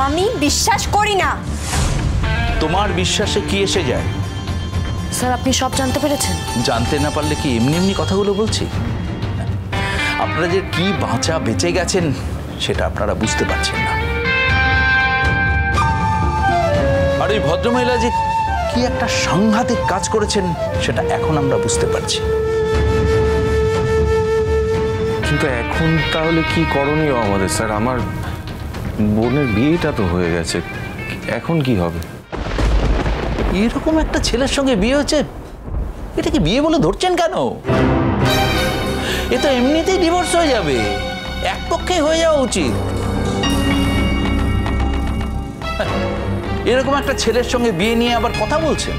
আমি বিশ্বাস করি না। তোমার বিশ্বাসে কি এসে যায়? স্যার আপনি সব জানতে পেরেছেন? জানতে না পারলে কি এমনি এমনি কথাগুলো বলছি? আপনারা যে কি বাঁচা বেঁচে গেছেন সেটা আপনারা বুঝতে পারছেন না। আর ওই ভদ্রমহিলা যে কি একটা সাংঘাতিক কাজ করেছেন সেটা এখন আমরা বুঝতে পারছি। কিন্তু এখন তাহলে কি করণীয় আমাদের স্যার? আমার বোনের বিয়েটা তো হয়ে গেছে, এখন কি হবে? এরকম একটা ছেলের সঙ্গে বিয়ে হচ্ছে, এটা কি বিয়ে বলে ধরছেন কেন? এ তো এমনিতেই ডিভোর্স হয়ে যাবে, এক পক্ষে হয়ে যাওয়া উচিত। এরকম একটা ছেলের সঙ্গে বিয়ে নিয়ে আবার কথা বলছেন?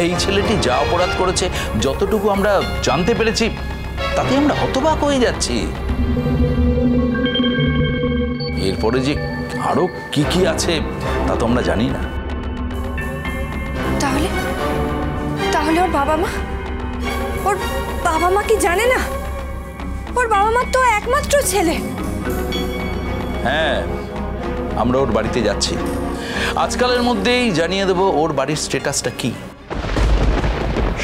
এই ছেলেটি যা অপরাধ করেছে যতটুকু আমরা জানতে পেরেছি তাতে আমরা হতবাক হয়ে যাচ্ছি। এরপরে যে আরো কি কি আছে তা তো আমরা জানি না। তাহলে তাহলে ওর বাবা মা কি জানে না? ওর বাবা মা তো একমাত্র ছেলে। হ্যাঁ, আমরা ওর বাড়িতে যাচ্ছি, আজকালের মধ্যেই জানিয়ে দেব ওর বাড়ির স্ট্যাটাসটা কি,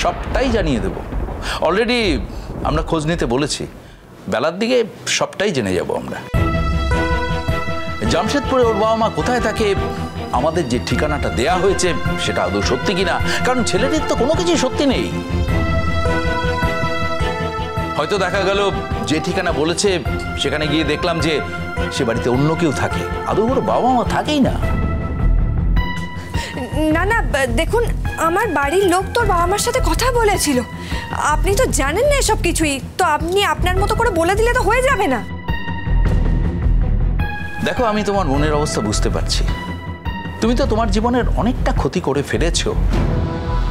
সবটাই জানিয়ে দেব। অলরেডি আমরা খোঁজ নিতে বলেছি, বেলার দিকে সবটাই জেনে যাব আমরা। জামশেদপুরে ওর বাবা মা কোথায় থাকে, আমাদের যে ঠিকানাটা দেয়া হয়েছে সেটা আদৌ সত্যি কিনা, কারণ ছেলেটির তো কোনো কিছুই সত্যি নেই। হয়তো দেখা গেল যে ঠিকানা বলেছে সেখানে গিয়ে দেখলাম যে সে বাড়িতে অন্য কেউ থাকে, আদৌ ওর বাবা মা থাকেই না। না না, দেখুন আমার বাড়ির লোক তোর বাবা মার সাথে কথা বলেছিল। আপনি তো জানেন না এসব কিছুই, তো আপনি আপনার মতো করে বলে দিলে তো হয়ে যাবে না। দেখো, আমি তোমার মনের অবস্থা বুঝতে পারছি। তুমি তো তোমার জীবনের অনেকটা ক্ষতি করে ফেলেছো,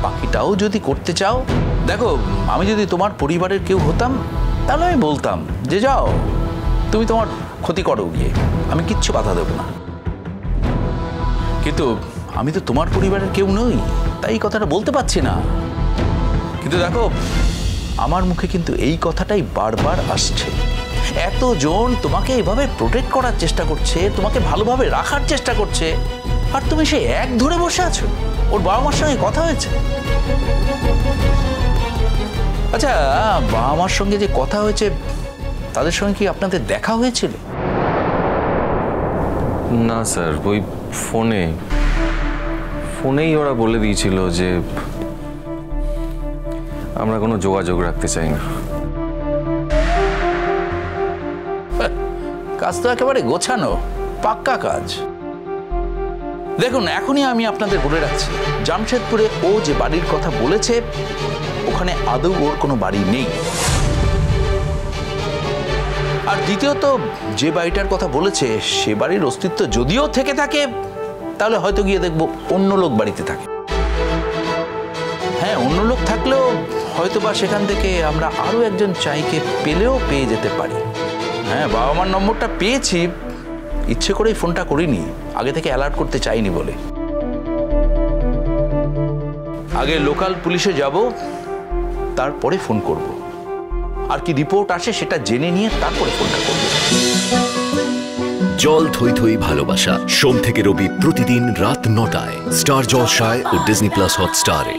বাকিটাও যদি করতে চাও। দেখো, আমি যদি তোমার পরিবারের কেউ হতাম তাহলে আমি বলতাম যে যাও তুমি তোমার ক্ষতি করো গিয়ে, আমি কিচ্ছু বাধা দেব না। কিন্তু আমি তো তোমার পরিবারের কেউ নই, তাই এই কথাটা বলতে পারছি না। কিন্তু দেখো, আমার মুখে কিন্তু এই কথাটাই বারবার আসছে। এতজন তোমাকে এভাবে প্রোটেক্ট করার চেষ্টা করছে, তোমাকে ভালোভাবে রাখার চেষ্টা করছে, আর তুমি সেই এক ধরে বসে আছো। ওর বাবা মার সঙ্গে কথা হয়েছে? আচ্ছা, বাবা মার সঙ্গে যে কথা হয়েছে তাদের সঙ্গে কি আপনাদের দেখা হয়েছিল? না স্যার, ওই ফোনেই ওরা বলে দিয়েছিল যে আমরা কোনো যোগাযোগ রাখতে চাই না। কাজ তো একেবারে গোছানো, পাক্কা কাজ। দেখুন, এখনই আমি আপনাদের বলে রাখছি, জামশেদপুরে ও যে বাড়ির কথা বলেছে ওখানে আদৌ ওর কোনো বাড়ি নেই। আর দ্বিতীয়ত, যে বাড়িটার কথা বলেছে সে বাড়ির অস্তিত্ব যদিও থেকে থাকে তাহলে হয়তো গিয়ে দেখবো অন্য লোক বাড়িতে থাকে। হ্যাঁ, অন্য লোক থাকলেও হয়তো বা সেখান থেকে আমরা আরো একজন চাইকে পেলেও পেয়ে যেতে পারি। হ্যাঁ, বাবা মার নম্বরটা পেয়েছি, ইচ্ছে করেই ফোনটা করিনি, আগে থেকে অ্যালার্ট করতে চাইনি বলে। আগে লোকাল পুলিশে যাব, তারপরে ফোন করব, আর কি রিপোর্ট আসে সেটা জেনে নিয়ে তারপরে ফোনটা করব। জল থই থই ভালোবাসা, সোম থেকে রবি প্রতিদিন রাত ৯টায় স্টার জলসায় ও ডিজনি প্লাস হটস্টারে।